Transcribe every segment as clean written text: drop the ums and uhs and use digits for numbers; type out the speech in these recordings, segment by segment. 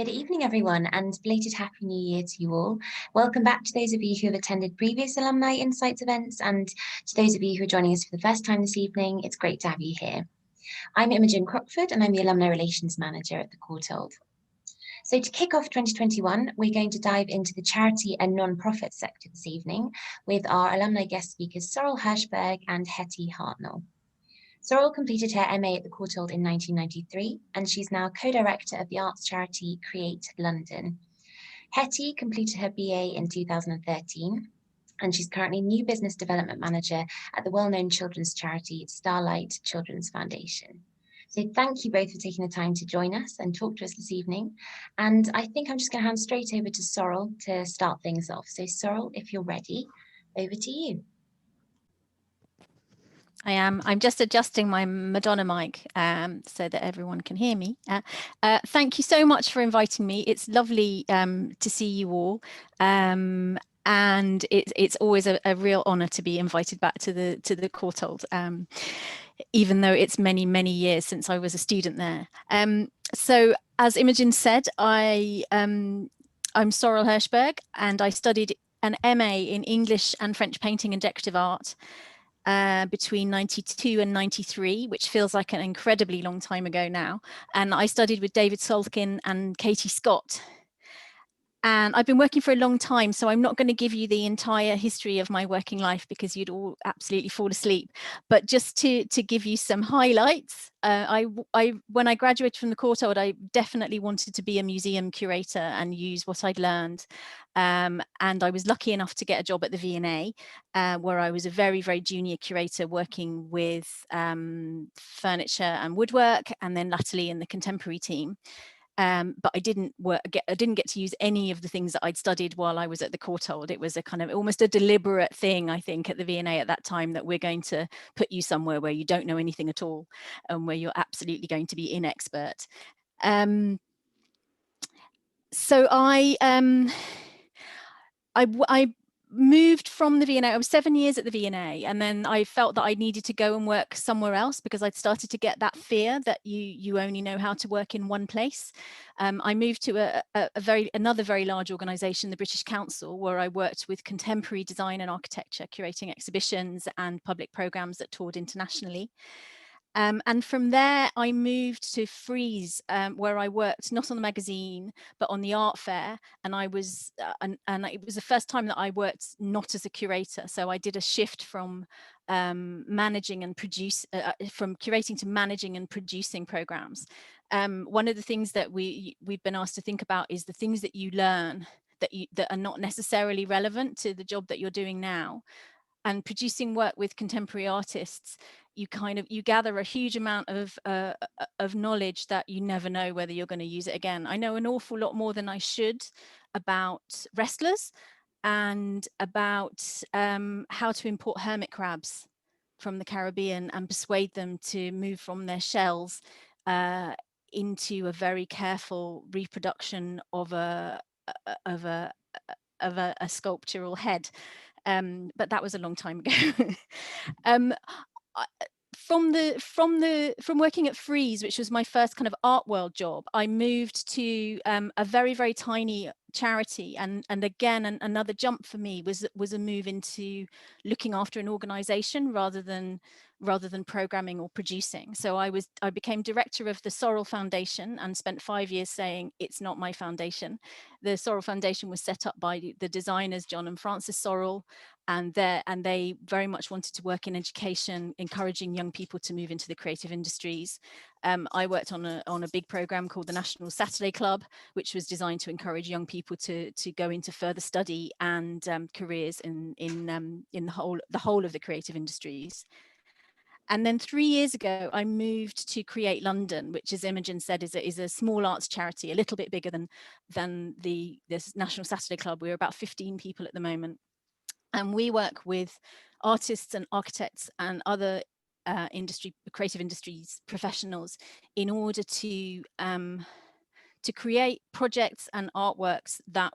Good evening, everyone, and belated Happy New Year to you all. Welcome back to those of you who have attended previous Alumni Insights events, and to those of you who are joining us for the first time this evening, it's great to have you here. I'm Imogen Crockford, and I'm the Alumni Relations Manager at the Courtauld. So to kick off 2021, we're going to dive into the charity and non-profit sector this evening with our alumni guest speakers, Sorrel Hirschberg and Hetty Hartnell. Sorrel completed her MA at the Courtauld in 1993, and she's now co-director of the arts charity Create London. Hetty completed her BA in 2013, and she's currently new business development manager at the well-known children's charity Starlight Children's Foundation. So thank you both for taking the time to join us and talk to us this evening. And I think I'm just going to hand straight over to Sorrel to start things off. So Sorrel, if you're ready, over to you. I am. I'm just adjusting my Madonna mic so that everyone can hear me. Thank you so much for inviting me. It's lovely to see you all. And it's always a real honour to be invited back to the Courtauld, even though it's many, many years since I was a student there. So as Imogen said, I'm Sorrel Hirschberg, and I studied an MA in English and French painting and decorative art between 92 and 93, which feels like an incredibly long time ago now. And I studied with David Solkin and Katie Scott. And I've been working for a long time, so I'm not going to give you the entire history of my working life because you'd all absolutely fall asleep. But just to give you some highlights, when I graduated from the Courtauld, I definitely wanted to be a museum curator and use what I'd learned. And I was lucky enough to get a job at the V&A, where I was a very, very junior curator working with furniture and woodwork, and then latterly in the contemporary team. But I didn't get to use any of the things that I'd studied while I was at the Courtauld. It was a kind of almost a deliberate thing, I think, at the V&A at that time, that we're going to put you somewhere where you don't know anything at all, and where you're absolutely going to be inexpert. So I moved from the V&A. I was 7 years at the V&A, and then I felt that I needed to go and work somewhere else because I'd started to get that fear that you only know how to work in one place. I moved to another very large organisation, the British Council, where I worked with contemporary design and architecture, curating exhibitions and public programmes that toured internationally. And from there, I moved to Frieze, where I worked not on the magazine, but on the art fair. And I was, and it was the first time that I worked not as a curator. So I did a shift from managing and from curating to managing and producing programs. One of the things that we've been asked to think about is the things that you learn that are not necessarily relevant to the job that you're doing now. And producing work with contemporary artists, you gather a huge amount of knowledge that you never know whether you're going to use it again. I know an awful lot more than I should about wrestlers and about how to import hermit crabs from the Caribbean and persuade them to move from their shells into a very careful reproduction of a sculptural head. But that was a long time ago. From working at Frieze, which was my first kind of art world job, I moved to a very, very tiny charity, and again another jump for me was a move into looking after an organization rather than programming or producing. So I became director of the Sorrel Foundation and spent 5 years saying it's not my foundation. The Sorrel Foundation was set up by the designers John and Frances Sorrel, and they very much wanted to work in education, encouraging young people to move into the creative industries. I worked on a big program called the National Saturday Club, which was designed to encourage young people to go into further study and careers in the whole of the creative industries. And then 3 years ago, I moved to Create London, which, as Imogen said, is a small arts charity, a little bit bigger than this National Saturday Club. We're about 15 people at the moment. And we work with artists and architects and other creative industries professionals in order to create projects and artworks that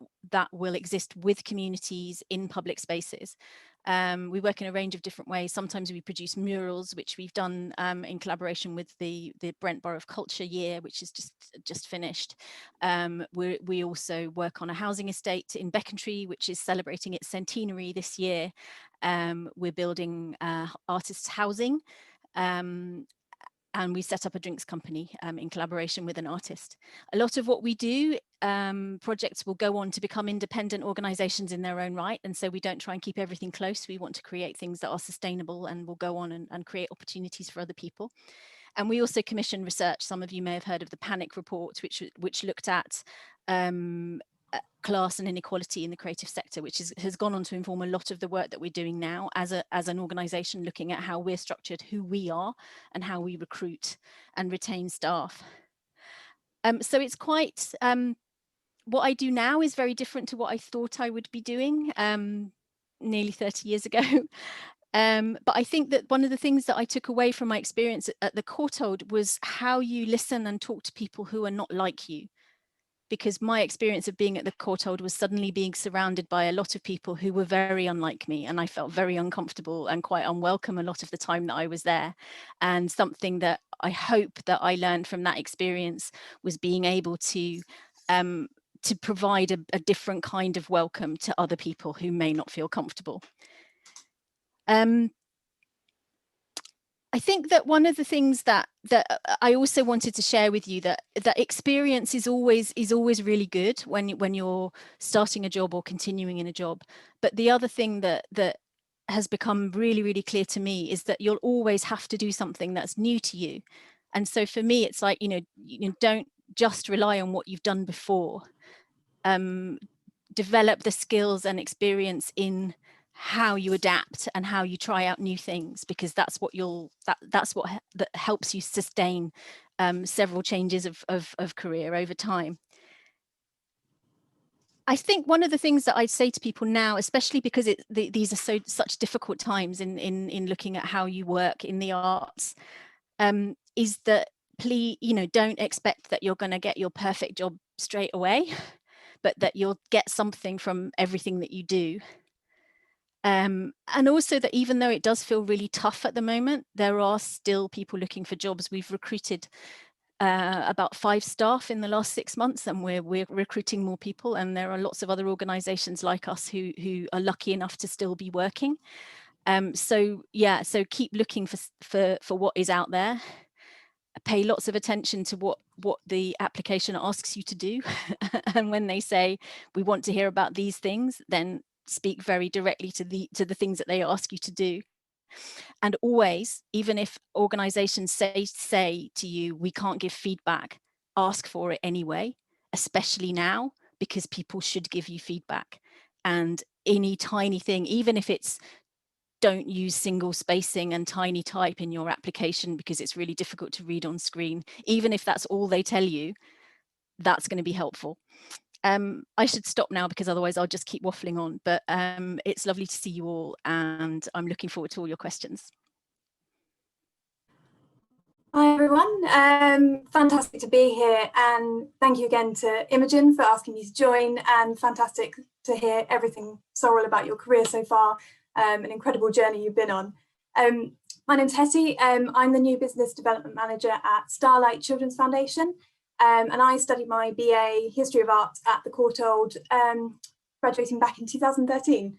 will exist with communities in public spaces. We work in a range of different ways. Sometimes we produce murals, which we've done in collaboration with the Brent Borough of Culture Year, which is just finished. We also work on a housing estate in Becontree, which is celebrating its centenary this year. We're building artists' housing. And we set up a drinks company in collaboration with an artist. A lot of what we do, projects will go on to become independent organisations in their own right. And so we don't try and keep everything close. We want to create things that are sustainable and will go on and create opportunities for other people. And we also commission research. Some of you may have heard of the Panic Report, which looked at class and inequality in the creative sector, which has gone on to inform a lot of the work that we're doing now as an organisation, looking at how we're structured, who we are, and how we recruit and retain staff. So it's quite, what I do now is very different to what I thought I would be doing nearly 30 years ago. But I think that one of the things that I took away from my experience at the Courtauld was how you listen and talk to people who are not like you. Because my experience of being at the Courtauld was suddenly being surrounded by a lot of people who were very unlike me, and I felt very uncomfortable and quite unwelcome a lot of the time that I was there. And something that I hope that I learned from that experience was being able to provide a different kind of welcome to other people who may not feel comfortable. I think that one of the things that I also wanted to share with you, that experience is always really good when you're starting a job or continuing in a job. But the other thing that has become really, really clear to me is that you'll always have to do something that's new to you. And so for me, it's like, you don't just rely on what you've done before. Develop the skills and experience in how you adapt and how you try out new things, because that's what that helps you sustain several changes of career over time. I think one of the things that I'd say to people now, especially because these are such difficult times in looking at how you work in the arts, is that please, don't expect that you're going to get your perfect job straight away, but that you'll get something from everything that you do. And also that even though it does feel really tough at the moment, there are still people looking for jobs. We've recruited about 5 staff in the last 6 months, and we're recruiting more people. And there are lots of other organisations like us who are lucky enough to still be working. So keep looking for what is out there. Pay lots of attention to what the application asks you to do. And when they say, we want to hear about these things, then speak very directly to the things that they ask you to do. And always, even if organizations say to you, we can't give feedback, ask for it anyway, especially now, because people should give you feedback. And any tiny thing, even if it's don't use single spacing and tiny type in your application because it's really difficult to read on screen, even if that's all they tell you, that's going to be helpful. I should stop now because otherwise I'll just keep waffling on, but it's lovely to see you all, and I'm looking forward to all your questions. Hi everyone, fantastic to be here, and thank you again to Imogen for asking me to join, and fantastic to hear everything, Sorrel, about your career so far, an incredible journey you've been on. My name's Hetty, I'm the new Business Development Manager at Starlight Children's Foundation, and I studied my BA History of Art at the Courtauld, graduating back in 2013.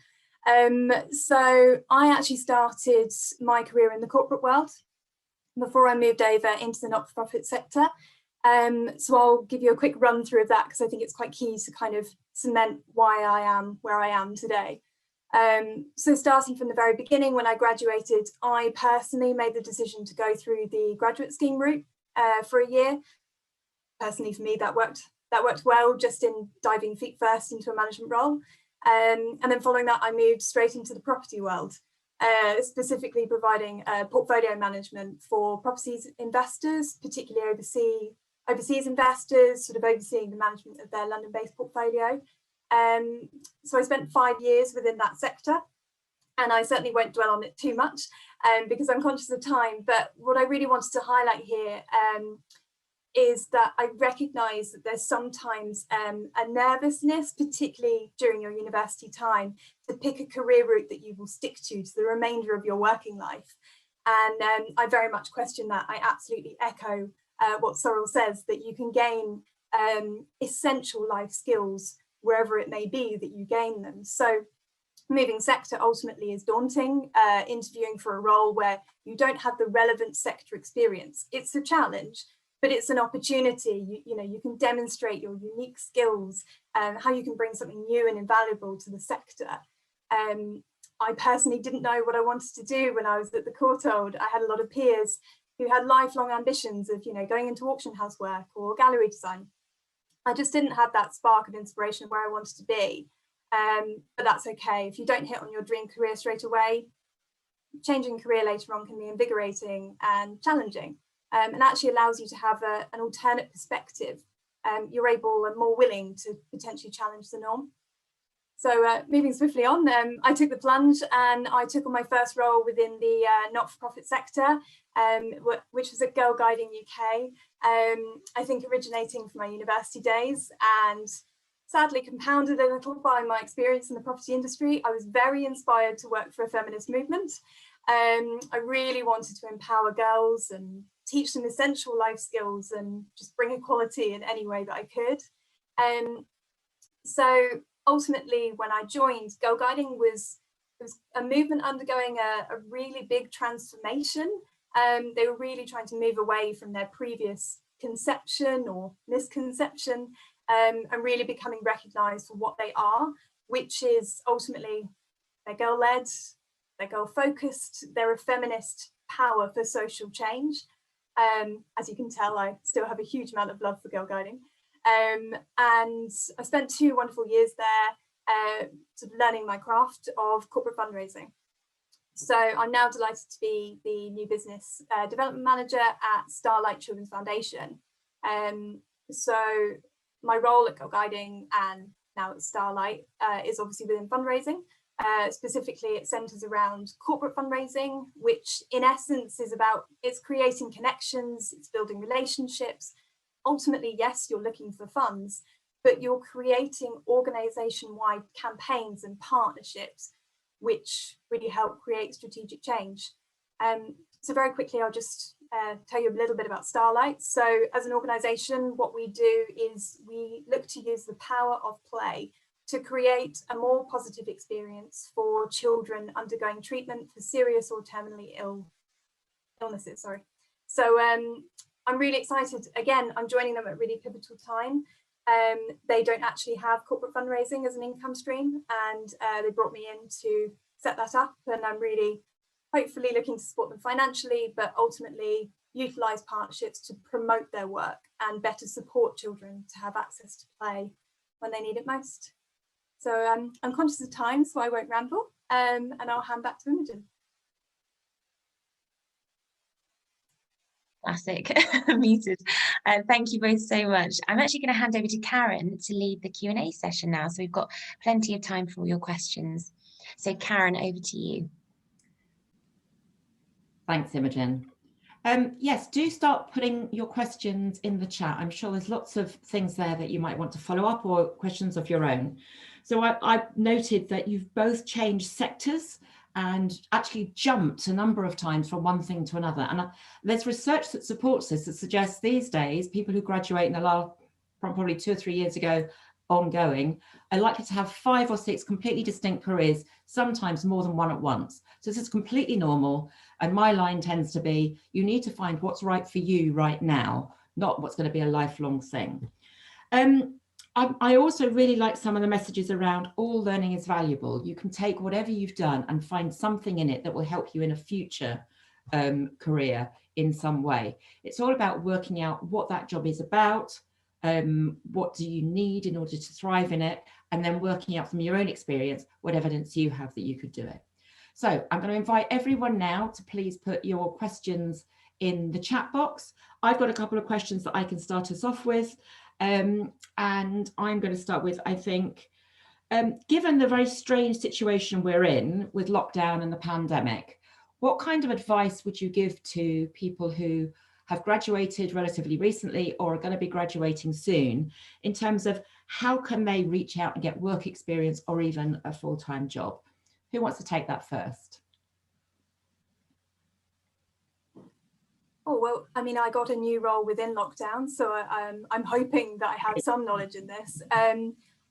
So I actually started my career in the corporate world before I moved over into the not-for-profit sector. So I'll give you a quick run through of that because I think it's quite key to kind of cement why I am where I am today. So starting from the very beginning, when I graduated, I personally made the decision to go through the graduate scheme route for a year. Personally, for me, that worked well, just in diving feet first into a management role. And then following that, I moved straight into the property world, specifically providing portfolio management for properties investors, particularly overseas investors, sort of overseeing the management of their London-based portfolio. So I spent 5 years within that sector, and I certainly won't dwell on it too much because I'm conscious of time. But what I really wanted to highlight here is that I recognise that there's sometimes a nervousness, particularly during your university time, to pick a career route that you will stick to the remainder of your working life. And I very much question that. I absolutely echo what Sorrel says, that you can gain essential life skills wherever it may be that you gain them. So moving sector ultimately is daunting. Interviewing for a role where you don't have the relevant sector experience, it's a challenge, but it's an opportunity. You know, you can demonstrate your unique skills and how you can bring something new and invaluable to the sector. I personally didn't know what I wanted to do when I was at the Courtauld. I had a lot of peers who had lifelong ambitions of, you know, going into auction house work or gallery design. I just didn't have that spark of inspiration of where I wanted to be. But that's okay. If you don't hit on your dream career straight away, changing career later on can be invigorating and challenging, and actually allows you to have an alternate perspective. You're able and more willing to potentially challenge the norm. So moving swiftly on, I took the plunge and I took on my first role within the not-for-profit sector, which was at Girl Guiding UK, I think originating from my university days, and sadly compounded a little by my experience in the property industry. I was very inspired to work for a feminist movement. I really wanted to empower girls and teach them essential life skills and just bring equality in any way that I could. So ultimately, when I joined, Girl Guiding was a movement undergoing a really big transformation. They were really trying to move away from their previous conception or misconception, and really becoming recognised for what they are, which is ultimately they're girl-led, they're girl-focused, they're a feminist power for social change. As you can tell, I still have a huge amount of love for Girl Guiding. And I spent 2 wonderful years there, sort of learning my craft of corporate fundraising. So I'm now delighted to be the new business development manager at Starlight Children's Foundation. So my role at Girl Guiding and now at Starlight is obviously within fundraising. Specifically, it centres around corporate fundraising, which in essence is about, it's creating connections, it's building relationships. Ultimately, yes, you're looking for funds, but you're creating organisation-wide campaigns and partnerships, which really help create strategic change. So very quickly, I'll just tell you a little bit about Starlight. So as an organisation, what we do is we look to use the power of play to create a more positive experience for children undergoing treatment for serious or terminally illnesses. So I'm really excited. Again, I'm joining them at a really pivotal time. They don't actually have corporate fundraising as an income stream, and they brought me in to set that up, and I'm really hopefully looking to support them financially, but ultimately utilise partnerships to promote their work and better support children to have access to play when they need it most. So I'm conscious of time, so I won't ramble, and I'll hand back to Imogen. Classic, muted. Thank you both so much. I'm actually going to hand over to Karen to lead the Q&A session now, so we've got plenty of time for all your questions. So Karen, over to you. Thanks, Imogen. Yes, do start putting your questions in the chat. I'm sure there's lots of things there that you might want to follow up or questions of your own. So I've noted that you've both changed sectors and actually jumped a number of times from one thing to another. And there's research that supports this, that suggests these days, people who graduate in the last, from probably 2 or 3 years ago, ongoing, are likely to have 5 or 6 completely distinct careers, sometimes more than one at once. So this is completely normal. And my line tends to be, you need to find what's right for you right now, not what's going to be a lifelong thing. I also really like some of the messages around all learning is valuable. You can take whatever you've done and find something in it that will help you in a future career in some way. It's all about working out what that job is about, what do you need in order to thrive in it, and then working out from your own experience what evidence you have that you could do it. So I'm going to invite everyone now to please put your questions in the chat box. I've got a couple of questions that I can start us off with. And I'm going to start with, I think, given the very strange situation we're in with lockdown and the pandemic, what kind of advice would you give to people who have graduated relatively recently or are going to be graduating soon, in terms of how can they reach out and get work experience or even a full-time job? Who wants to take that first? Oh, well, I mean, I got a new role within lockdown, so I'm hoping that I have some knowledge in this.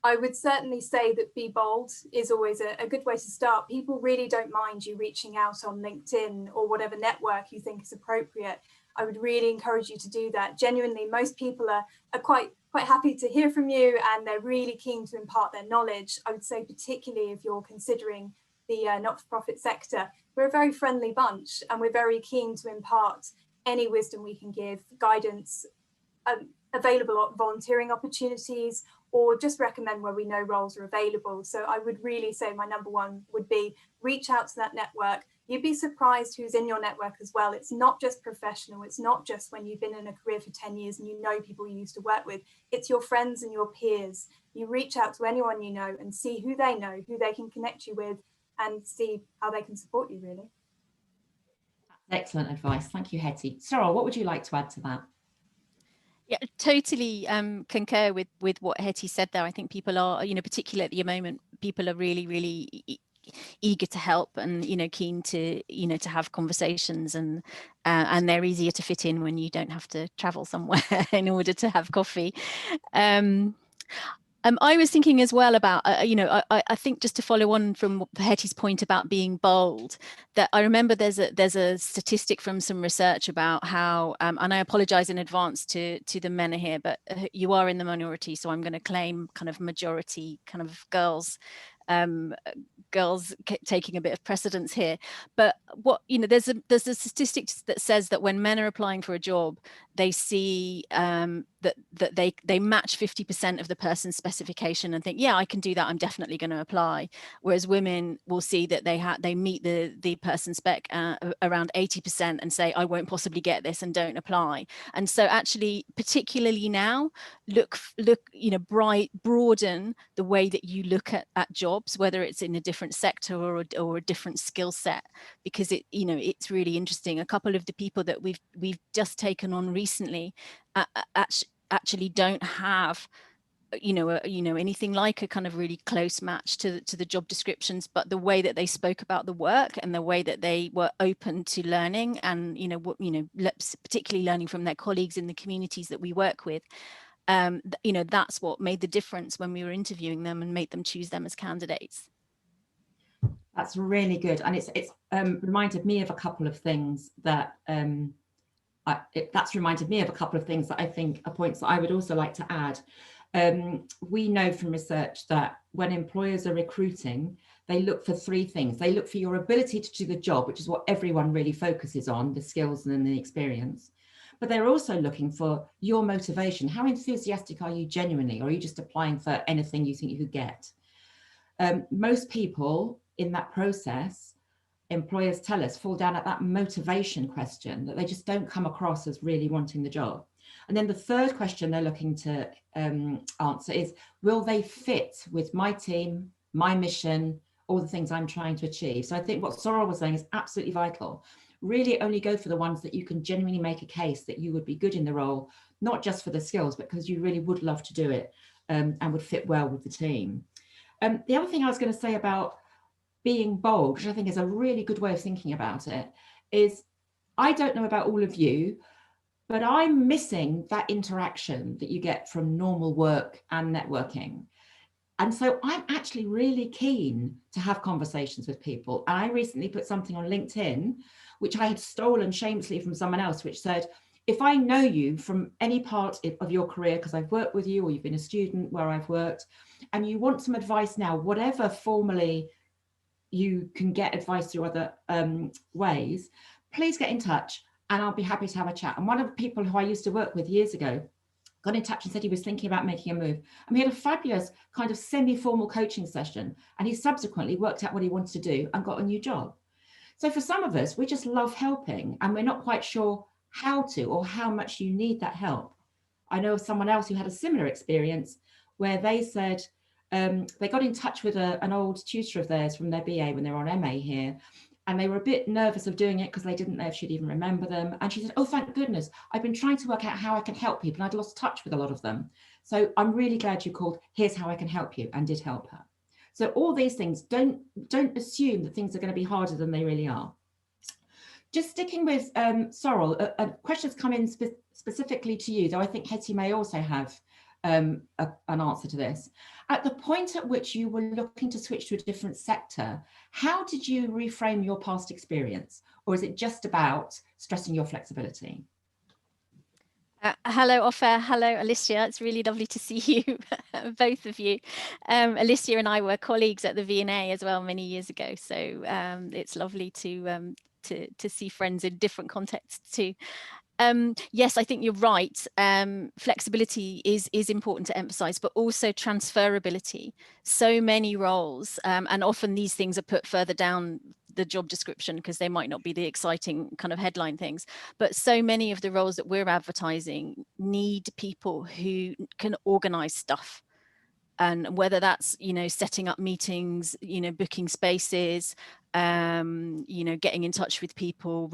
I would certainly say that be bold is always a good way to start. People really don't mind you reaching out on LinkedIn or whatever network you think is appropriate. I would really encourage you to do that. Genuinely, most people are quite happy to hear from you, and they're really keen to impart their knowledge. I would say particularly if you're considering the not-for-profit sector, we're a very friendly bunch, and we're very keen to impart any wisdom we can give, guidance, available volunteering opportunities, or just recommend where we know roles are available. So I would really say my number one would be reach out to that network. You'd be surprised who's in your network as well. It's not just professional. It's not just when you've been in a career for 10 years and you know people you used to work with. It's your friends and your peers. You reach out to anyone you know and see who they know, who they can connect you with, and see how they can support you, really. Excellent advice. Thank you, Hetty. Sorrel, what would you like to add to that? Yeah, totally concur with what Hetty said there. I think people are, particularly at the moment, people are really, really eager to help and, keen to, to have conversations, and they're easier to fit in when you don't have to travel somewhere in order to have coffee. I was thinking as well about, I think just to follow on from Hetty's point about being bold, that I remember there's a statistic from some research about how, and I apologize in advance to the men here, but you are in the minority, so I'm going to claim kind of majority kind of girls taking a bit of precedence here. But what, there's a statistic that says that when men are applying for a job, they see that they match 50% of the person's specification and think, yeah, I can do that, I'm definitely going to apply. Whereas women will see that they meet the person's spec around 80% and say, I won't possibly get this, and don't apply. And so actually, particularly now, broaden the way that you look at jobs, whether it's in a different sector or a different skill set, because it's really interesting. A couple of the people that we've just taken on recently actually don't have anything like a kind of really close match to the job descriptions, but the way that they spoke about the work and the way that they were open to learning, and particularly learning from their colleagues in the communities that we work with, that's what made the difference when we were interviewing them and made them choose them as candidates. That's really good, and it's reminded me of a couple of things that that's reminded me of a couple of things that I think are points that I would also like to add. We know from research that when employers are recruiting, they look for three things. They look for your ability to do the job, which is what everyone really focuses on, the skills and then the experience. But they're also looking for your motivation. How enthusiastic are you genuinely, or are you just applying for anything you think you could get? Most people in that process, employers tell us, fall down at that motivation question, that they just don't come across as really wanting the job. And then the third question they're looking to answer is, will they fit with my team, my mission, all the things I'm trying to achieve? So I think what Sorrel was saying is absolutely vital. Really only go for the ones that you can genuinely make a case that you would be good in the role, not just for the skills, but because you really would love to do it and would fit well with the team. The other thing I was going to say about being bold, which I think is a really good way of thinking about it, is I don't know about all of you, but I'm missing that interaction that you get from normal work and networking. And so I'm actually really keen to have conversations with people. And I recently put something on LinkedIn, which I had stolen shamelessly from someone else, which said, if I know you from any part of your career, because I've worked with you, or you've been a student where I've worked, and you want some advice now, whatever formally you can get advice through other ways, please get in touch and I'll be happy to have a chat. And one of the people who I used to work with years ago got in touch and said he was thinking about making a move. And we had a fabulous kind of semi-formal coaching session, and he subsequently worked out what he wanted to do and got a new job. So for some of us, we just love helping, and we're not quite sure how to or how much you need that help. I know of someone else who had a similar experience where they said they got in touch with an old tutor of theirs from their BA when they were on MA here, and they were a bit nervous of doing it because they didn't know if she'd even remember them. And she said, oh, thank goodness, I've been trying to work out how I can help people, and I'd lost touch with a lot of them. So I'm really glad you called. Here's how I can help you, and did help her. So all these things, don't assume that things are going to be harder than they really are. Just sticking with Sorrel, a question's come in specifically to you, though I think Hetty may also have an answer to this. At the point at which you were looking to switch to a different sector, how did you reframe your past experience? Or is it just about stressing your flexibility? Hello, Ofer. Hello, Alicia. It's really lovely to see you, both of you. Alicia and I were colleagues at the V&A as well many years ago, so it's lovely to see friends in different contexts too. Yes, I think you're right. Flexibility is important to emphasize, but also transferability. So many roles, and often these things are put further down the job description because they might not be the exciting kind of headline things, but so many of the roles that we're advertising need people who can organize stuff. And whether that's, you know, setting up meetings, you know, booking spaces, you know, getting in touch with people,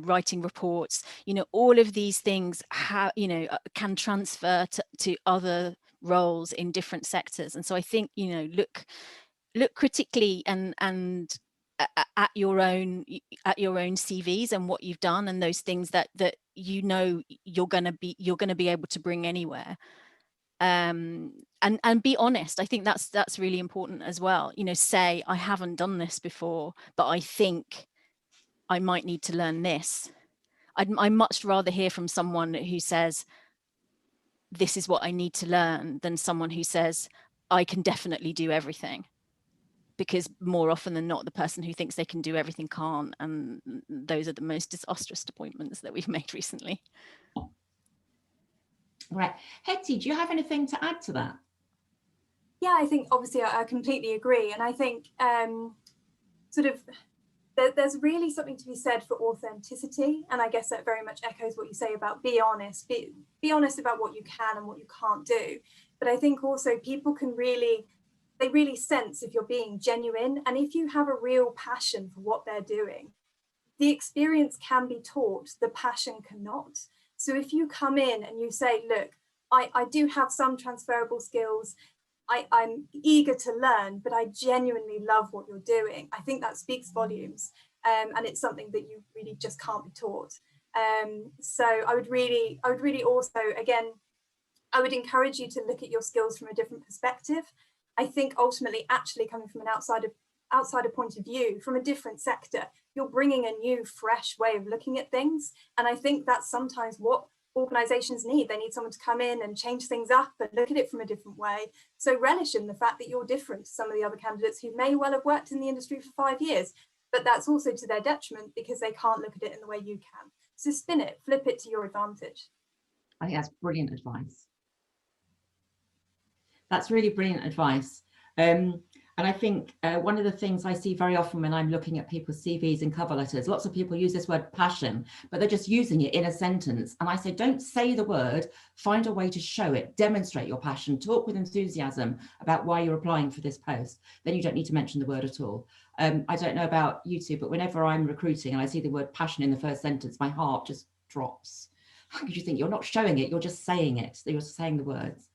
writing reports, you know, all of these things can transfer to other roles in different sectors. And so I think, you know, look critically and at your own CVs and what you've done, and those things that you know you're going to be able to bring anywhere. And be honest. I think that's really important as well. You know, say, I haven't done this before, but I think I might need to learn this. I'd much rather hear from someone who says, this is what I need to learn, than someone who says, I can definitely do everything. Because more often than not, the person who thinks they can do everything can't. And those are the most disastrous appointments that we've made recently. Right. Hetty, do you have anything to add to that? Yeah, I think obviously I completely agree. And I think there's really something to be said for authenticity. And I guess that very much echoes what you say about be honest. Be honest about what you can and what you can't do. But I think also people can really sense if you're being genuine. And if you have a real passion for what they're doing, the experience can be taught, the passion cannot. So if you come in and you say, look, I do have some transferable skills, I'm eager to learn, but I genuinely love what you're doing, I think that speaks volumes. And it's something that you really just can't be taught. So I would really also, again, I would encourage you to look at your skills from a different perspective. I think ultimately, actually coming from an outsider point of view, from a different sector, you're bringing a new, fresh way of looking at things. And I think that's sometimes what organizations need. They need someone to come in and change things up and look at it from a different way. So relish in the fact that you're different to some of the other candidates who may well have worked in the industry for 5 years, but that's also to their detriment because they can't look at it in the way you can. So spin it, flip it to your advantage. I think that's brilliant advice. That's really brilliant advice. And I think one of the things I see very often when I'm looking at people's CVs and cover letters, lots of people use this word passion, but they're just using it in a sentence. And I say, don't say the word, find a way to show it, demonstrate your passion, talk with enthusiasm about why you're applying for this post. Then you don't need to mention the word at all. I don't know about you two, but whenever I'm recruiting and I see the word passion in the first sentence, my heart just drops. Because you think you're not showing it, you're just saying it. You're saying the words.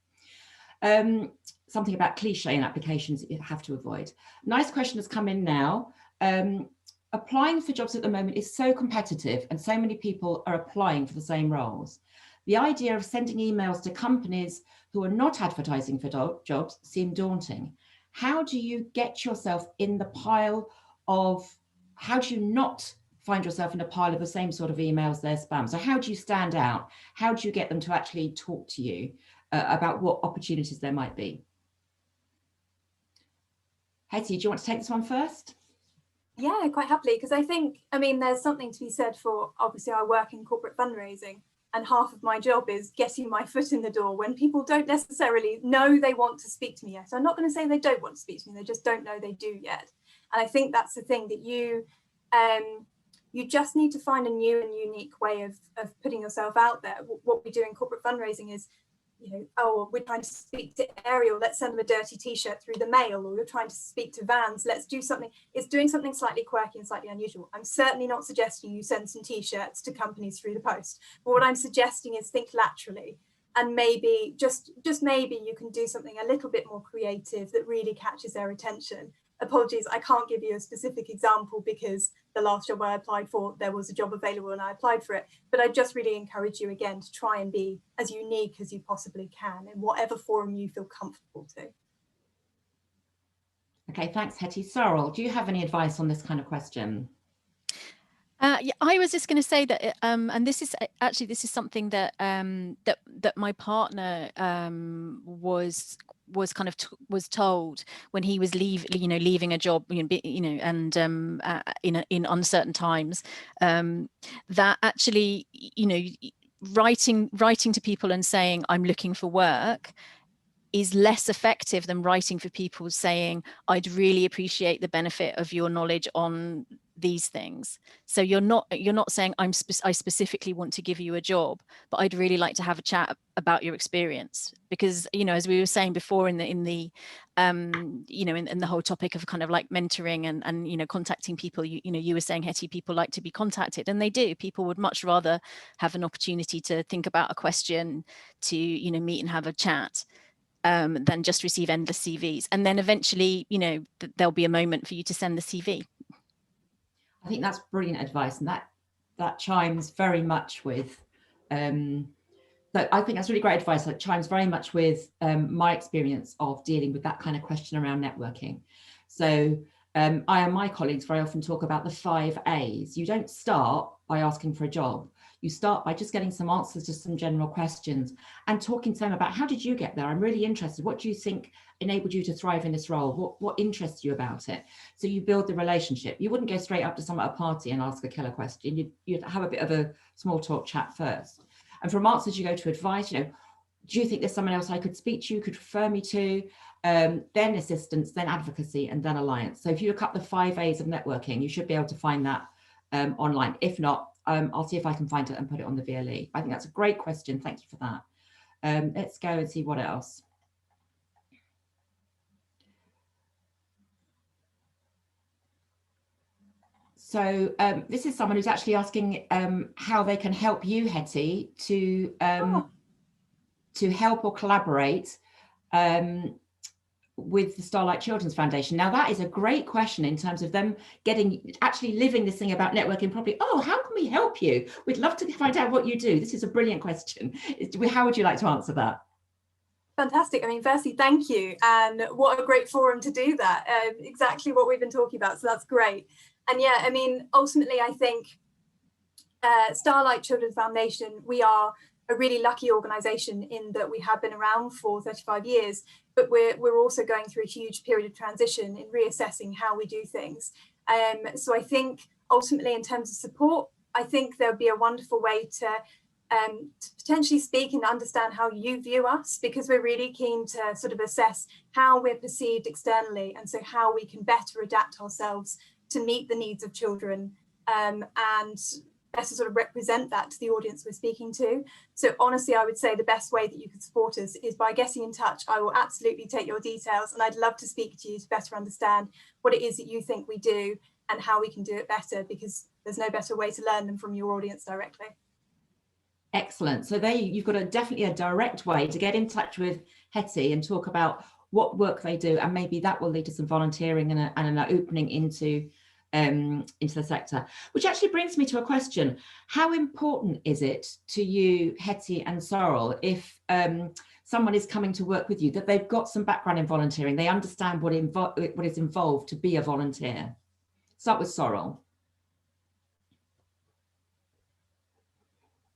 Something about cliche in applications you have to avoid. Nice question has come in now. Applying for jobs at the moment is so competitive and so many people are applying for the same roles. The idea of sending emails to companies who are not advertising for jobs seem daunting. How do you get yourself in the pile of, how do you not find yourself in a pile of the same sort of emails, they're spam? So how do you stand out? How do you get them to actually talk to you about what opportunities there might be? Hetty, do you want to take this one first? Yeah, quite happily, because I think, there's something to be said for, obviously I work in corporate fundraising, and half of my job is getting my foot in the door when people don't necessarily know they want to speak to me yet. I'm not going to say they don't want to speak to me, they just don't know they do yet. And I think that's the thing, that you just need to find a new and unique way of putting yourself out there. What we do in corporate fundraising is you know, oh, we're trying to speak to Ariel, let's send them a dirty t-shirt through the mail, or you're trying to speak to Vans, let's do something. It's doing something slightly quirky and slightly unusual. I'm certainly not suggesting you send some t-shirts to companies through the post, but what I'm suggesting is think laterally, and maybe just maybe you can do something a little bit more creative that really catches their attention. Apologies, I can't give you a specific example because the last job I applied for, there was a job available and I applied for it. But I just really encourage you again to try and be as unique as you possibly can in whatever forum you feel comfortable to. Okay, thanks, Hetty. Sorrel, do you have any advice on this kind of question? Yeah, I was just going to say that, and this is something that that my partner was told when he was leaving a job, and in uncertain times, that actually, writing to people and saying I'm looking for work is less effective than writing for people saying I'd really appreciate the benefit of your knowledge on these things. So you're not saying I specifically want to give you a job, but I'd really like to have a chat about your experience, because as we were saying before in the whole topic of kind of like mentoring and contacting people, you were saying, Hetty, people like to be contacted, and they do. People would much rather have an opportunity to think about a question, to meet and have a chat, than just receive endless CVs. And then eventually, there'll be a moment for you to send the CV. I think that's brilliant advice, and that chimes very much with, I think that's really great advice. That chimes very much with my experience of dealing with that kind of question around networking. So I and my colleagues very often talk about the 5 A's. You don't start by asking for a job. You start by just getting some answers to some general questions and talking to them about, how did you get there? I'm really interested. What do you think enabled you to thrive in this role? What interests you about it? So you build the relationship. You wouldn't go straight up to someone at a party and ask a killer question. You'd have a bit of a small talk chat first. And from answers, you go to advice. Do you think there's someone else I could speak to, you could refer me to? Then assistance, then advocacy, and then alliance. So if you look up the 5 A's of networking, you should be able to find that online. If not, I'll see if I can find it and put it on the VLE. I think that's a great question. Thank you for that. Let's go and see what else. So this is someone who's actually asking how they can help you, Hetty, to help or collaborate with the Starlight Children's Foundation. Now, that is a great question in terms of them actually living this thing about networking properly. Oh, how can we help you? We'd love to find out what you do. This is a brilliant question. How would you like to answer that? Fantastic. I mean, firstly, thank you. And what a great forum to do that. Exactly what we've been talking about. So that's great. And yeah, I mean, ultimately, I think Starlight Children's Foundation, we are a really lucky organisation in that we have been around for 35 years, but we're also going through a huge period of transition in reassessing how we do things. So I think ultimately, in terms of support, I think there'll be a wonderful way to potentially speak and understand how you view us, because we're really keen to sort of assess how we're perceived externally, and so how we can better adapt ourselves to meet the needs of children, and better sort of represent that to the audience we're speaking to. So honestly, I would say the best way that you could support us is by getting in touch. I will absolutely take your details, and I'd love to speak to you to better understand what it is that you think we do and how we can do it better, because there's no better way to learn than from your audience directly. Excellent. So there you've got definitely a direct way to get in touch with Hetty and talk about what work they do, and maybe that will lead to some volunteering and an opening into the sector. Which actually brings me to a question: how important is it to you, Hetty and Sorrel, if someone is coming to work with you, that they've got some background in volunteering, they understand what is involved to be a volunteer? Start with Sorrel.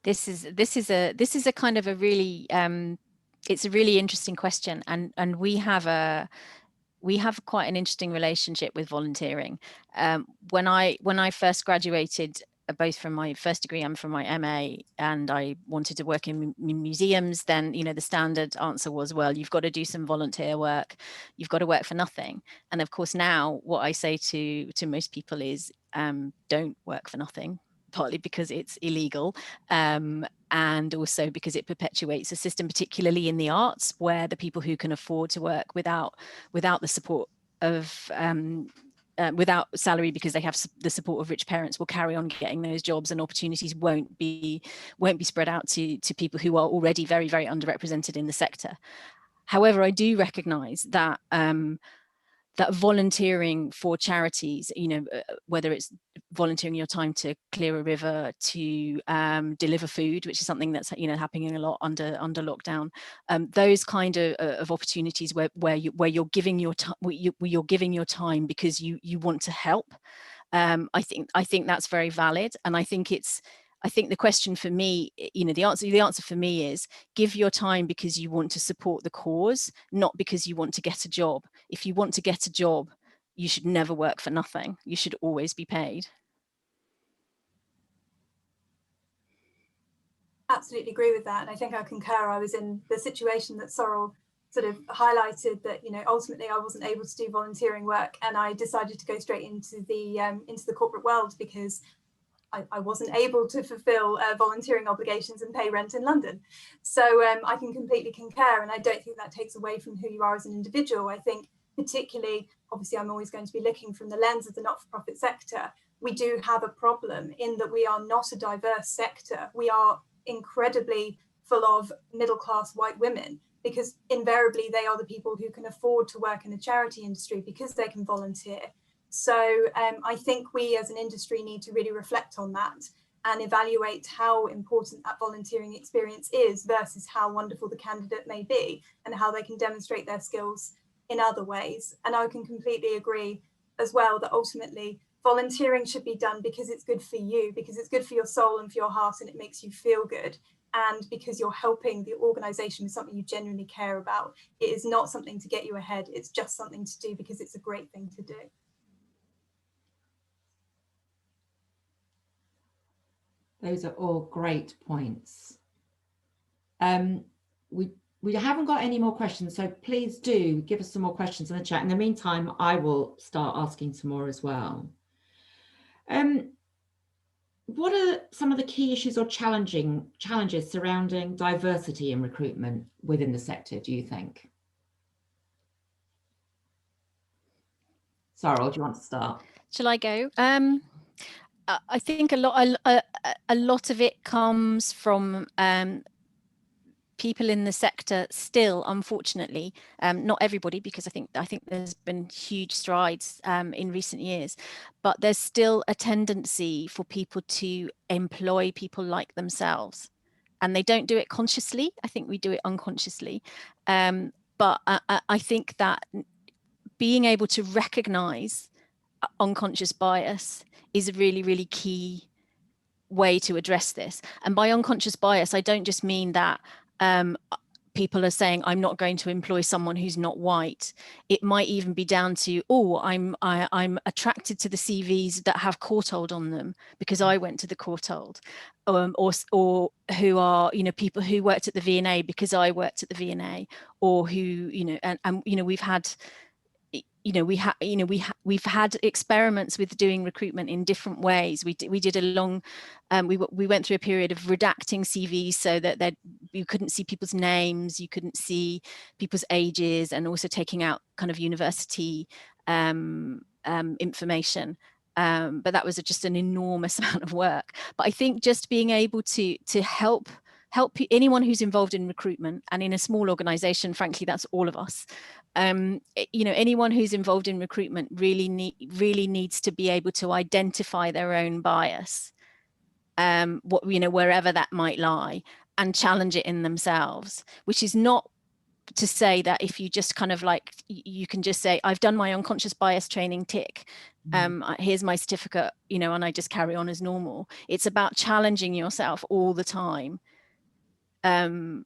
This is a kind of a really it's a really interesting question, and we have quite an interesting relationship with volunteering. When I first graduated, both from my first degree and from my MA, and I wanted to work in museums, then the standard answer was, well, you've got to do some volunteer work, you've got to work for nothing. And of course now what I say to most people is, don't work for nothing, partly because it's illegal, and also because it perpetuates a system, particularly in the arts, where the people who can afford to work without the support of without salary, because they have the support of rich parents, will carry on getting those jobs, and opportunities won't be spread out to people who are already very, very underrepresented in the sector. However, I do recognise that that volunteering for charities, whether it's volunteering your time to clear a river, to deliver food, which is something that's happening a lot under lockdown, those kind of opportunities where you're giving your time because you want to help. I think that's very valid, and I think the question for me, the answer for me is give your time because you want to support the cause, not because you want to get a job. If you want to get a job, you should never work for nothing. You should always be paid. Absolutely agree with that. And I think I concur. I was in the situation that Sorrel sort of highlighted, that, ultimately I wasn't able to do volunteering work, and I decided to go straight into the corporate world because I wasn't able to fulfill volunteering obligations and pay rent in London. So I can completely concur, and I don't think that takes away from who you are as an individual. I think particularly, obviously, I'm always going to be looking from the lens of the not-for-profit sector. We do have a problem in that we are not a diverse sector. We are incredibly full of middle-class white women, because invariably they are the people who can afford to work in the charity industry because they can volunteer. So I think we as an industry need to really reflect on that and evaluate how important that volunteering experience is versus how wonderful the candidate may be and how they can demonstrate their skills in other ways. And I can completely agree as well that ultimately volunteering should be done because it's good for you, because it's good for your soul and for your heart, and it makes you feel good, and because you're helping the organisation with something you genuinely care about. It is not something to get you ahead, it's just something to do because it's a great thing to do. Those are all great points. We haven't got any more questions, so please do give us some more questions in the chat. In the meantime, I will start asking some more as well. What are some of the key issues or challenges surrounding diversity in recruitment within the sector, do you think? Sorrel, do you want to start? Shall I go? I think a lot of it comes from people in the sector still, unfortunately, not everybody, because I think there's been huge strides in recent years, but there's still a tendency for people to employ people like themselves, and they don't do it consciously. I think we do it unconsciously, but I think that being able to recognize unconscious bias is a really, really key way to address this. And by unconscious bias, I don't just mean that people are saying, I'm not going to employ someone who's not white. It might even be down to, oh, I'm attracted to the CVs that have Courtauld on them because I went to the Courtauld, or who are, people who worked at the V&A because I worked at the V&A, or who, and we've had, we've had experiments with doing recruitment in different ways. We did a long, we went through a period of redacting CVs so that you couldn't see people's names, you couldn't see people's ages, and also taking out kind of university information. But that was just an enormous amount of work. But I think just being able to help anyone who's involved in recruitment, and in a small organization, frankly, that's all of us. Anyone who's involved in recruitment really needs to be able to identify their own bias, wherever that might lie, and challenge it in themselves, which is not to say that if you just kind of like, you can just say, I've done my unconscious bias training, tick, here's my certificate, and I just carry on as normal. It's about challenging yourself all the time. And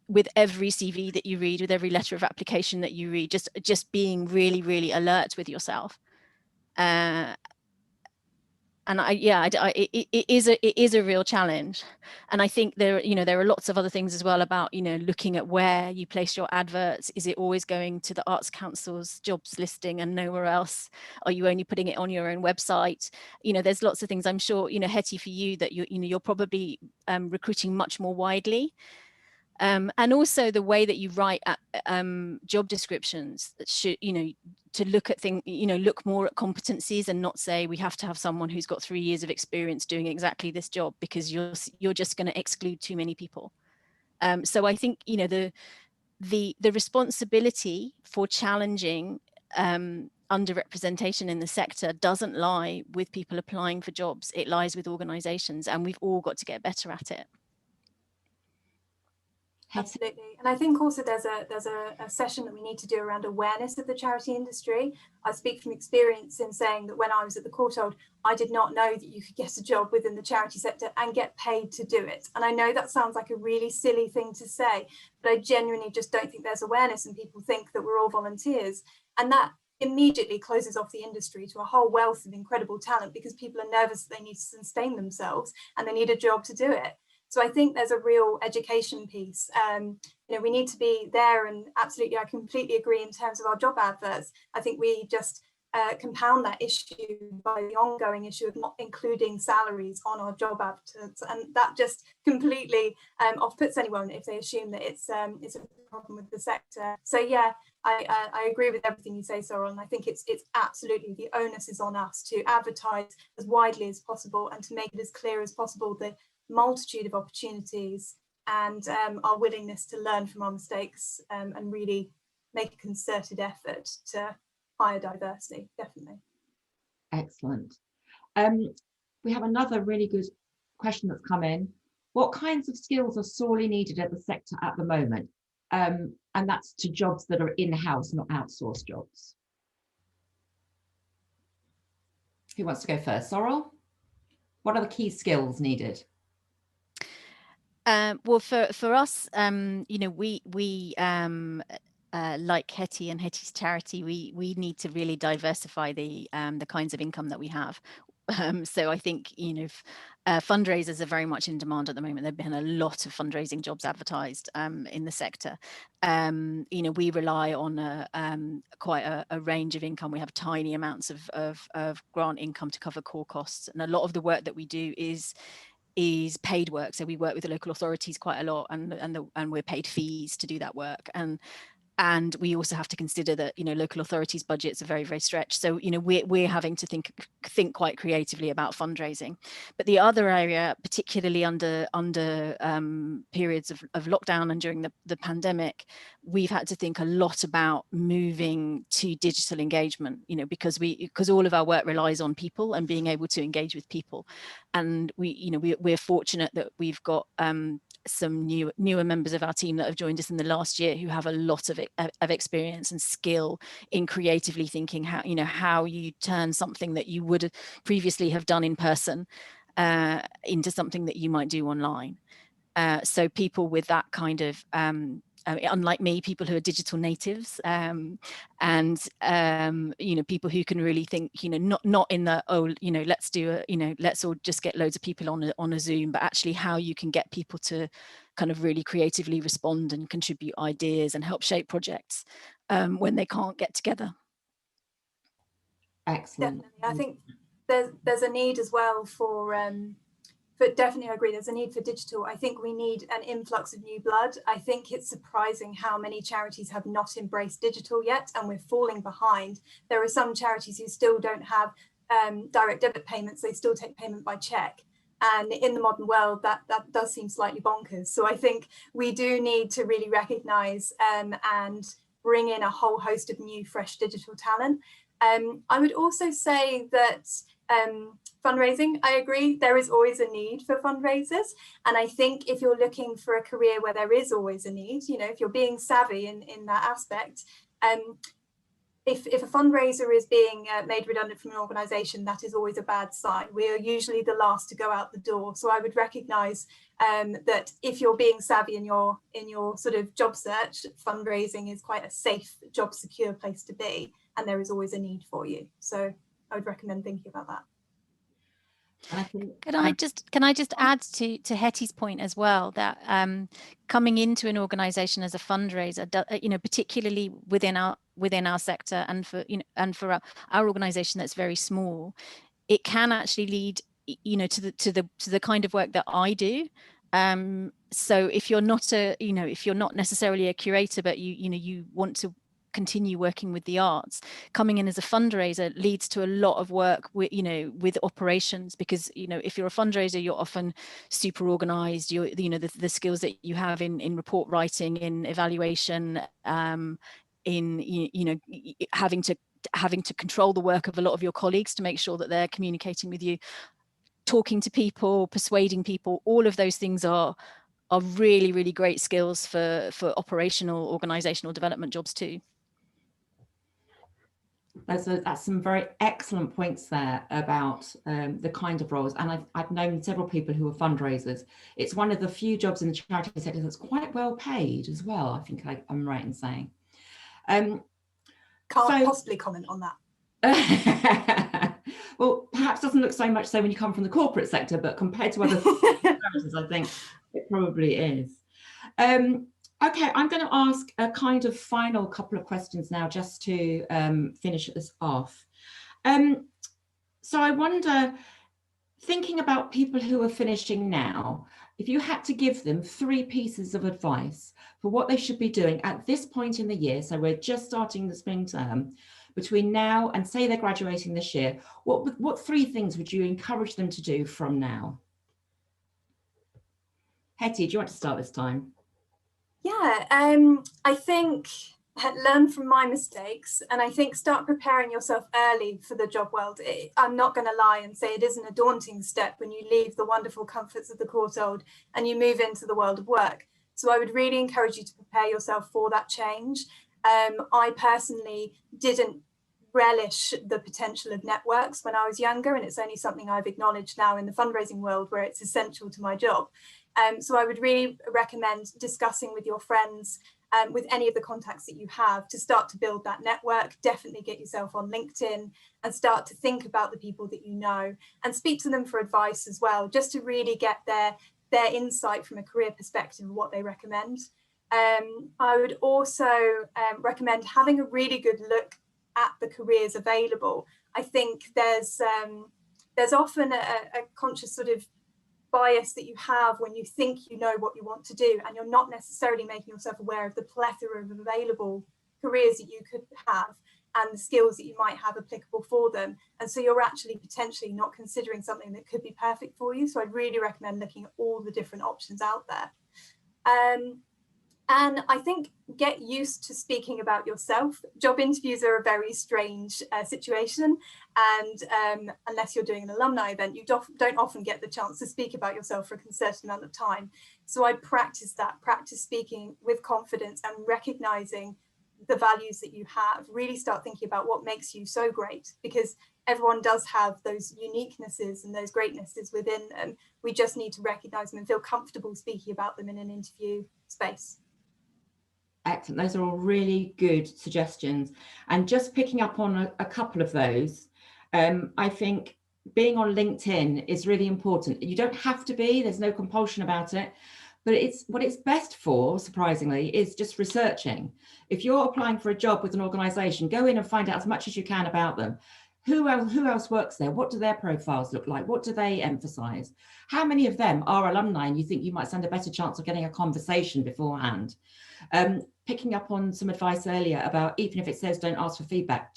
with every CV that you read, with every letter of application that you read, just being really, really alert with yourself. and it is a real challenge. And I think there are lots of other things as well about, looking at where you place your adverts. Is it always going to the Arts Council's jobs listing and nowhere else? Are you only putting it on your own website? There's lots of things, I'm sure, Hetty, for you, that you're probably recruiting much more widely. And also the way that you write job descriptions that should, to look at things, look more at competencies and not say we have to have someone who's got 3 years of experience doing exactly this job, because you're just going to exclude too many people. So I think, the responsibility for challenging underrepresentation in the sector doesn't lie with people applying for jobs. It lies with organisations, and we've all got to get better at it. Absolutely. And I think also there's a session that we need to do around awareness of the charity industry. I speak from experience in saying that when I was at the Courtauld, I did not know that you could get a job within the charity sector and get paid to do it. And I know that sounds like a really silly thing to say, but I genuinely just don't think there's awareness, and people think that we're all volunteers. And that immediately closes off the industry to a whole wealth of incredible talent, because people are nervous that they need to sustain themselves and they need a job to do it. So I think there's a real education piece. We need to be there, and absolutely, I completely agree in terms of our job adverts. I think we just compound that issue by the ongoing issue of not including salaries on our job adverts, and that just completely off-puts anyone if they assume that it's a problem with the sector. So yeah, I agree with everything you say, Sorrel, and I think it's absolutely, the onus is on us to advertise as widely as possible and to make it as clear as possible the multitude of opportunities and our willingness to learn from our mistakes and really make a concerted effort to hire diversity, definitely. Excellent. We have another really good question that's come in. What kinds of skills are sorely needed at the sector at the moment? And that's to jobs that are in-house, not outsourced jobs. Who wants to go first? Sorrel? What are the key skills needed? Well, for us, we like Hetty and Hetty's charity, we need to really diversify the kinds of income that we have. So I think, fundraisers are very much in demand at the moment. There've been a lot of fundraising jobs advertised in the sector. We rely on quite a range of income. We have tiny amounts of grant income to cover core costs, and a lot of the work that we do is paid work. So we work with the local authorities quite a lot, and we're paid fees to do that work. And we also have to consider that local authorities' budgets are very, very stretched. So we're having to think quite creatively about fundraising. But the other area, particularly under periods of lockdown and during the pandemic, we've had to think a lot about moving to digital engagement. Because all of our work relies on people and being able to engage with people. And we're fortunate that we've got some newer members of our team that have joined us in the last year who have a lot of experience and skill in creatively thinking how you turn something that you would previously have done in person into something that you might do online. So people with that kind of unlike me, people who are digital natives, and people who can really think, not in the let's do let's all just get loads of people on a Zoom, but actually how you can get people to kind of really creatively respond and contribute ideas and help shape projects when they can't get together. Excellent. Definitely. I think there's a need as well but definitely I agree, there's a need for digital. I think we need an influx of new blood. I think it's surprising how many charities have not embraced digital yet, and we're falling behind. There are some charities who still don't have direct debit payments. They still take payment by check. And in the modern world, that does seem slightly bonkers. So I think we do need to really recognise and bring in a whole host of new, fresh digital talent. I would also say that fundraising, I agree, there is always a need for fundraisers. And I think if you're looking for a career where there is always a need, if you're being savvy in that aspect, if a fundraiser is being made redundant from an organisation, that is always a bad sign. We are usually the last to go out the door. So I would recognise that if you're being savvy in your sort of job search, fundraising is quite a safe, job secure place to be, and there is always a need for you. So I would recommend thinking about that. And I think, Can I just add to Hetty's point as well, that coming into an organisation as a fundraiser, particularly within our sector, and for our organisation that's very small, it can actually lead to the kind of work that I do. So if you're not necessarily a curator, but you want to continue working with the arts, coming in as a fundraiser leads to a lot of work with operations, because if you're a fundraiser, you're often super organized. The skills that you have in report writing, in evaluation, in having to control the work of a lot of your colleagues to make sure that they're communicating with you, talking to people, persuading people, all of those things are really, really great skills for operational organizational development jobs too. That's some very excellent points there about the kind of roles. And I've known several people who are fundraisers. It's one of the few jobs in the charity sector that's quite well paid as well, I think I'm right in saying. Can't possibly comment on that. Well, perhaps doesn't look so much so when you come from the corporate sector, but compared to other charities, I think it probably is. Okay, I'm going to ask a kind of final couple of questions now, just to finish this off. So I wonder, thinking about people who are finishing now, if you had to give them 3 pieces of advice for what they should be doing at this point in the year, so we're just starting the spring term, between now and say they're graduating this year, what 3 things would you encourage them to do from now? Hetty, do you want to start this time? Yeah, I think learn from my mistakes, and I think start preparing yourself early for the job world. I'm not going to lie and say it isn't a daunting step when you leave the wonderful comforts of the Courtauld and you move into the world of work. So I would really encourage you to prepare yourself for that change. I personally didn't relish the potential of networks when I was younger, and it's only something I've acknowledged now in the fundraising world where it's essential to my job. So I would really recommend discussing with your friends, with any of the contacts that you have, to start to build that network. Definitely get yourself on LinkedIn and start to think about the people that you know and speak to them for advice as well, just to really get their insight from a career perspective of what they recommend. I would also recommend having a really good look at the careers available. I think there's often a conscious sort of bias that you have when you think you know what you want to do, and you're not necessarily making yourself aware of the plethora of available careers that you could have and the skills that you might have applicable for them. And so you're actually potentially not considering something that could be perfect for you. So I'd really recommend looking at all the different options out there. And I think get used to speaking about yourself. Job interviews are a very strange situation. And unless you're doing an alumni event, you don't often get the chance to speak about yourself for a certain amount of time. So I practice speaking with confidence and recognizing the values that you have. Really start thinking about what makes you so great, because everyone does have those uniquenesses and those greatnesses within them. We just need to recognize them and feel comfortable speaking about them in an interview space. Excellent. Those are all really good suggestions. And just picking up on a couple of those, I think being on LinkedIn is really important. You don't have to be, there's no compulsion about it, but what it's best for, surprisingly, is just researching. If you're applying for a job with an organisation, go in and find out as much as you can about them. Who else works there? What do their profiles look like? What do they emphasise? How many of them are alumni and you think you might stand a better chance of getting a conversation beforehand? Picking up on some advice earlier about, even if it says don't ask for feedback,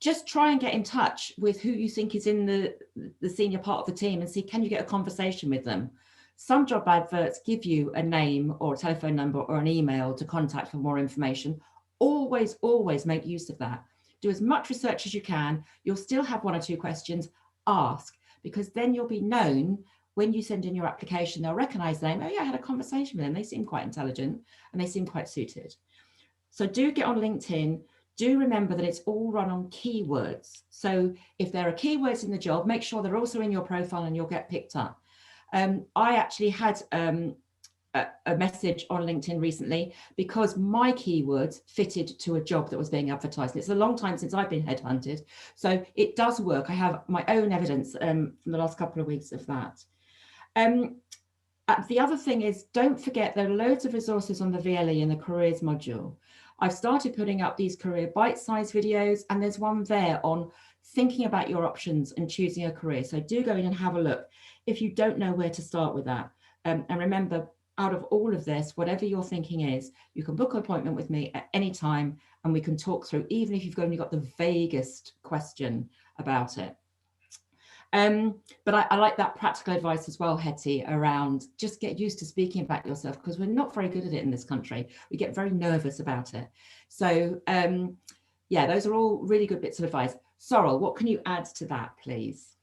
just try and get in touch with who you think is in the senior part of the team and see, can you get a conversation with them? Some job adverts give you a name or a telephone number or an email to contact for more information. Always make use of that. Do as much research as you can. You'll still have 1 or 2 questions. Ask, because then you'll be known. When you send in your application, they'll recognize them. Oh yeah, I had a conversation with them. They seem quite intelligent and they seem quite suited. So do get on LinkedIn. Do remember that it's all run on keywords. So if there are keywords in the job, make sure they're also in your profile and you'll get picked up. I actually had a message on LinkedIn recently because my keywords fitted to a job that was being advertised. It's a long time since I've been headhunted, so it does work. I have my own evidence from the last couple of weeks of that. The other thing is, don't forget there are loads of resources on the VLE in the careers module. I've started putting up these career bite-sized videos, and there's one there on thinking about your options and choosing a career. So do go in and have a look if you don't know where to start with that. And remember, out of all of this, whatever your thinking is, you can book an appointment with me at any time and we can talk through, even if you've only got the vaguest question about it. But I like that practical advice as well, Hetty, around just get used to speaking about yourself, because we're not very good at it in this country. We get very nervous about it. So yeah, those are all really good bits of advice. Sorrel, what can you add to that, please?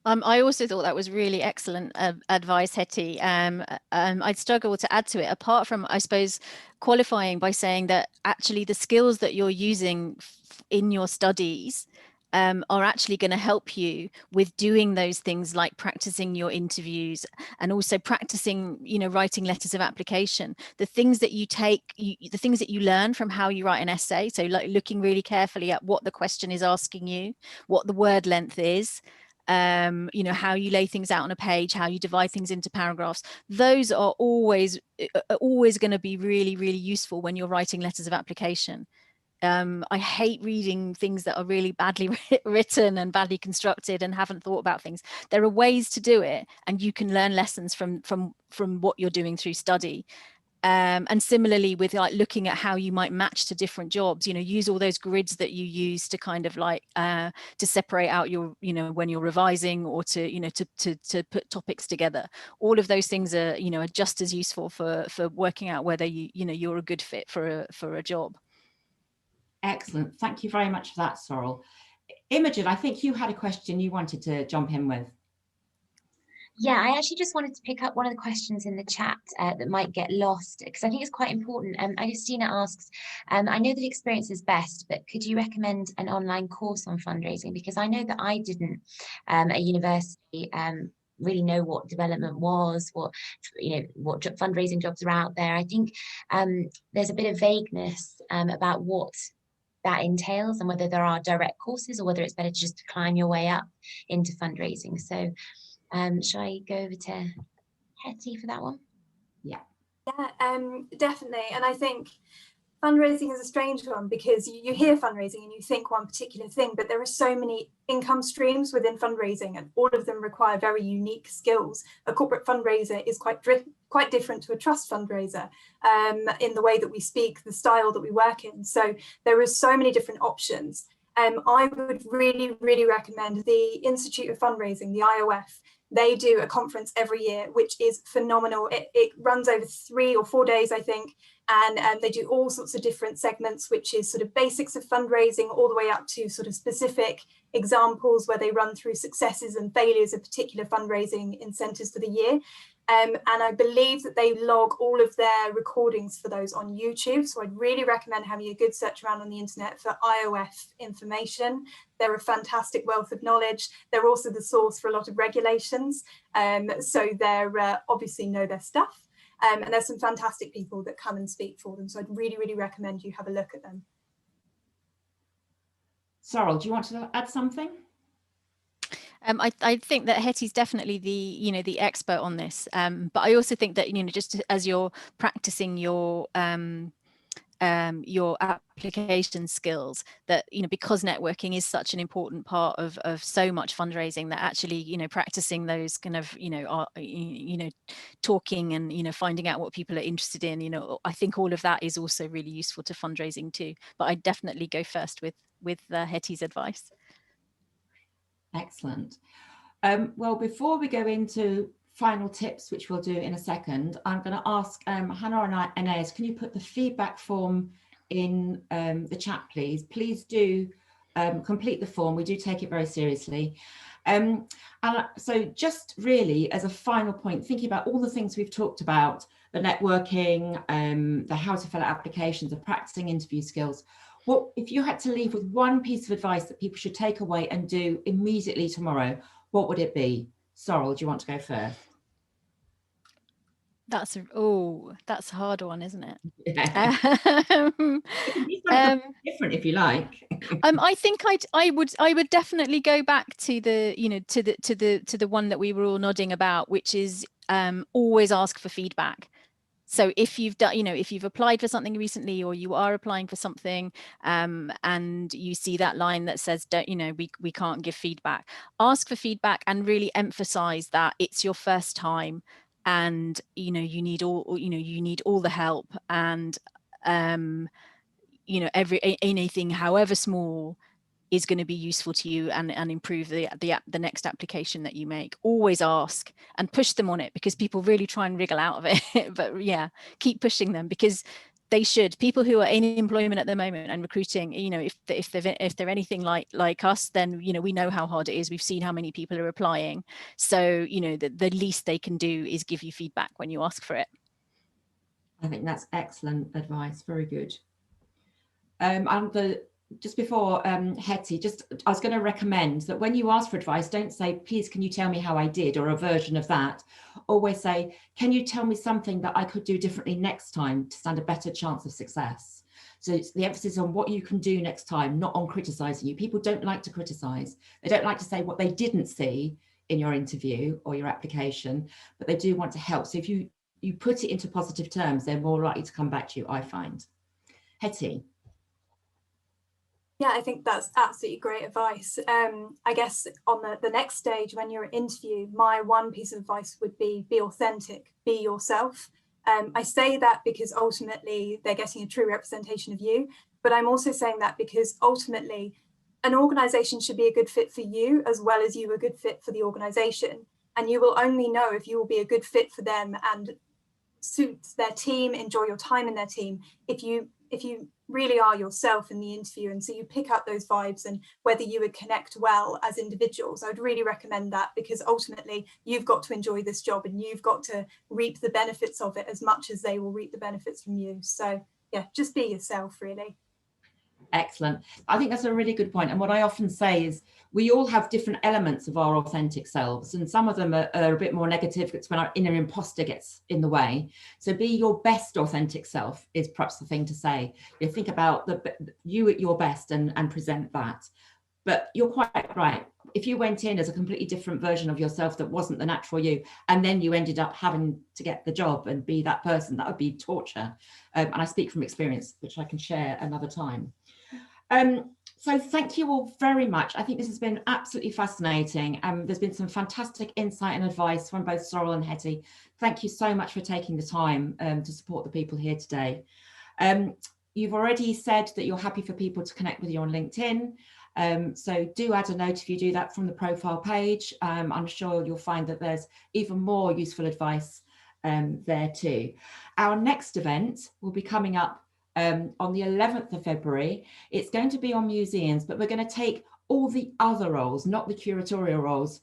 I also thought that was really excellent advice, Hetty. I'd struggle to add to it, apart from, I suppose, qualifying by saying that actually the skills that you're using in your studies are actually going to help you with doing those things like practicing your interviews and also practicing, you know, writing letters of application. The things that you take, the things that you learn from how you write an essay. So like looking really carefully at what the question is asking you, what the word length is, you know, how you lay things out on a page, how you divide things into paragraphs. Those are always going to be really, really useful when you're writing letters of application. I hate reading things that are really badly written and badly constructed and haven't thought about things. There are ways to do it, and you can learn lessons from what you're doing through study. And similarly with like looking at how you might match to different jobs, you know, use all those grids that you use to kind of like to separate out your, you know, when you're revising, or to, you know, to put topics together. All of those things are, you know, are just as useful for working out whether you know, you're a good fit for a job. Excellent. Thank you very much for that, Sorrel. Imogen, I think you had a question you wanted to jump in with. Yeah, I actually just wanted to pick up one of the questions in the chat that might get lost, because I think it's quite important. Agustina asks, I know that experience is best, but could you recommend an online course on fundraising? Because I know that I didn't at university really know what development was, what, you know, what fundraising jobs are out there. I think there's a bit of vagueness about what that entails and whether there are direct courses or whether it's better to just climb your way up into fundraising. So shall I go over to Hetty for that one? Yeah, definitely. And I think fundraising is a strange one, because you hear fundraising and you think one particular thing, but there are so many income streams within fundraising, and all of them require very unique skills. A corporate fundraiser is quite different to a trust fundraiser in the way that we speak, the style that we work in. So there are so many different options. I would really, really recommend the Institute of Fundraising, the IOF. They do a conference every year, which is phenomenal. It runs over 3 or 4 days, I think, and they do all sorts of different segments, which is sort of basics of fundraising all the way up to sort of specific examples where they run through successes and failures of particular fundraising incentives for the year. And I believe that they log all of their recordings for those on YouTube. So I'd really recommend having a good search around on the internet for IOF information. They're a fantastic wealth of knowledge. They're also the source for a lot of regulations. So they're obviously know their stuff. And there's some fantastic people that come and speak for them. So I'd really, really recommend you have a look at them. Sorrel, do you want to add something? I think that Hetty's definitely the, you know, the expert on this. But I also think that, you know, just as you're practicing your application skills, that, you know, because networking is such an important part of so much fundraising, that actually, you know, practicing those kind of, you know, talking and, you know, finding out what people are interested in, you know, I think all of that is also really useful to fundraising too. But I definitely go first with Hetty's advice. Excellent. Well, before we go into final tips, which we'll do in a second, I'm going to ask Hannah and Inez, can you put the feedback form in the chat, please? Please do complete the form. We do take it very seriously. And so just really as a final point, thinking about all the things we've talked about, the networking, the how to fill out applications, the practicing interview skills, what if you had to leave with one piece of advice that people should take away and do immediately tomorrow, what would it be? Sorrel, do you want to go first? That's a hard one, isn't it? Yeah. It can be something different if you like. I think I would definitely go back to the, you know, to the one that we were all nodding about, which is always ask for feedback. So if you've done, you know, if you've applied for something recently, or you are applying for something, and you see that line that says, don't, you know, we can't give feedback, ask for feedback and really emphasize that it's your first time, and you know, you need all the help, and you know, anything, however small, is going to be useful to you and improve the next application that you make. Always ask and push them on it, because people really try and wriggle out of it. But yeah, keep pushing them, because they should. People who are in employment at the moment and recruiting, you know, if they're anything like us, then you know, we know how hard it is. We've seen how many people are applying. So you know, the least they can do is give you feedback when you ask for it. I think that's excellent advice. Very good. Just before Hetty, I was going to recommend that when you ask for advice, don't say, please, can you tell me how I did, or a version of that. Always say, can you tell me something that I could do differently next time to stand a better chance of success? So it's the emphasis on what you can do next time, not on criticizing you. People don't like to criticize. They don't like to say what they didn't see in your interview or your application, but they do want to help. So if you put it into positive terms, they're more likely to come back to you, I find. Hetty. Yeah, I think that's absolutely great advice. I guess on the next stage, when you're at interview, my one piece of advice would be authentic, be yourself. I say that because ultimately they're getting a true representation of you, but I'm also saying that because ultimately an organisation should be a good fit for you as well as you a good fit for the organisation. And you will only know if you will be a good fit for them and suit their team, enjoy your time in their team, if you really are yourself in the interview. And so you pick up those vibes and whether you would connect well as individuals. I would really recommend that, because ultimately you've got to enjoy this job and you've got to reap the benefits of it as much as they will reap the benefits from you. So yeah, just be yourself, really. Excellent. I think that's a really good point. And what I often say is we all have different elements of our authentic selves, and some of them are a bit more negative. It's when our inner imposter gets in the way. So be your best authentic self is perhaps the thing to say. You think about you at your best and present that. But you're quite right. If you went in as a completely different version of yourself that wasn't the natural you, and then you ended up having to get the job and be that person, that would be torture. And I speak from experience, which I can share another time. So thank you all very much. I think this has been absolutely fascinating. There's been some fantastic insight and advice from both Sorrel and Hetty. Thank you so much for taking the time to support the people here today. You've already said that you're happy for people to connect with you on LinkedIn. So do add a note if you do that from the profile page. I'm sure you'll find that there's even more useful advice there too. Our next event will be coming up on the 11th of February. It's going to be on museums, but we're going to take all the other roles, not the curatorial roles,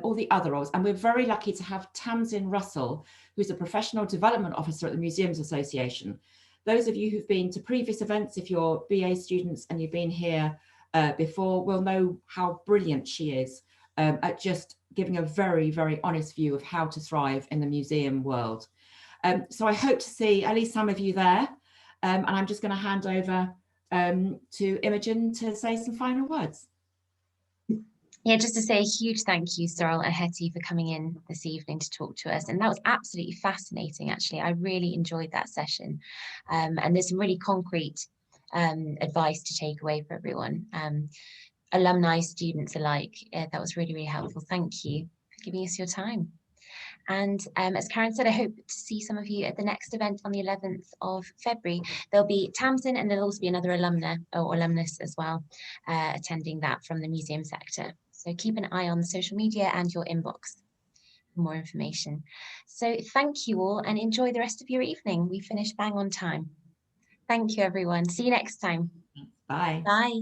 all the other roles. And we're very lucky to have Tamsin Russell, who's a professional development officer at the Museums Association. Those of you who've been to previous events, if you're BA students and you've been here before, will know how brilliant she is at just giving a very, very honest view of how to thrive in the museum world. So I hope to see at least some of you there. And I'm just going to hand over to Imogen to say some final words. Yeah, just to say a huge thank you, Sorrel and Hetty, for coming in this evening to talk to us. And that was absolutely fascinating, actually. I really enjoyed that session. And there's some really concrete advice to take away for everyone. Alumni, students alike, that was really, really helpful. Thank you for giving us your time. And as Karen said, I hope to see some of you at the next event on the 11th of February. There'll be Tamsin and there'll also be another alumna or alumnus as well attending that from the museum sector. So keep an eye on the social media and your inbox for more information. So thank you all and enjoy the rest of your evening. We finished bang on time. Thank you, everyone. See you next time. Bye. Bye.